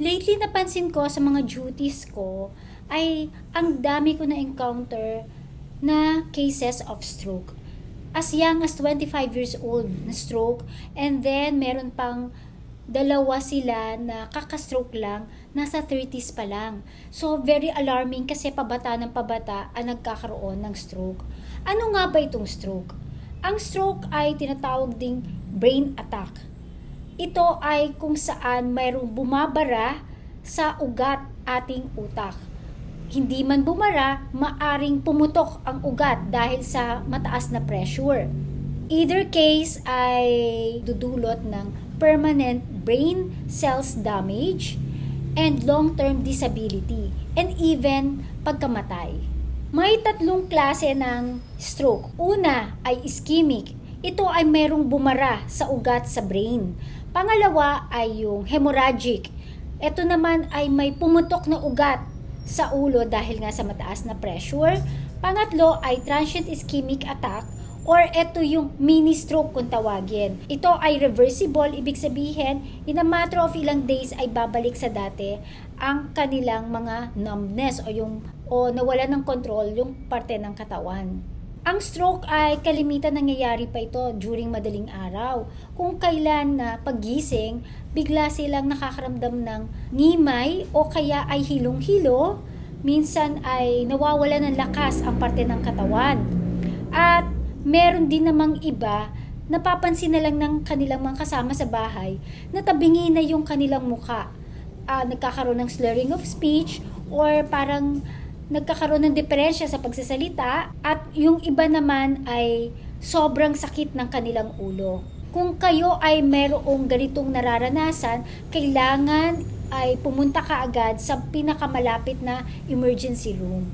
Lately napansin ko sa mga duties ko ay ang dami ko na-encounter na cases of stroke. As young as 25 years old na stroke, and then meron pang dalawa sila na kakastroke lang, nasa 30s pa lang. So very alarming kasi pabata ng pabata ang nagkakaroon ng stroke. Ano nga ba itong stroke? Ang stroke ay tinatawag ding brain attack. Ito ay kung saan mayroong bumabara sa ugat ating utak. Hindi man bumara, maaring pumutok ang ugat dahil sa mataas na pressure. Either case ay dudulot ng permanent brain cells damage and long-term disability and even pagkamatay. May tatlong klase ng stroke. Una ay ischemic. Ito ay merong bumara sa ugat sa brain. Pangalawa ay yung hemorrhagic. Ito naman ay may pumutok na ugat sa ulo dahil nga sa mataas na pressure. Pangatlo ay transient ischemic attack or ito yung mini stroke kung tawagin. Ito ay reversible, ibig sabihin in a matter of ilang days ay babalik sa dati ang kanilang mga numbness o nawala ng control yung parte ng katawan. Ang stroke ay kalimitan nangyayari pa ito during madaling araw. Kung kailan na paggising, bigla silang nakakaramdam ng ngimay o kaya ay hilong-hilo. Minsan ay nawawala ng lakas ang parte ng katawan. At meron din namang iba, napapansin na lang ng kanilang mga kasama sa bahay na tabingi na yung kanilang muka. Nagkakaroon ng slurring of speech or parang nagkakaroon ng diferensya sa pagsasalita at yung iba naman ay sobrang sakit ng kanilang ulo. Kung kayo ay merong ganitong nararanasan, kailangan ay pumunta ka agad sa pinakamalapit na emergency room.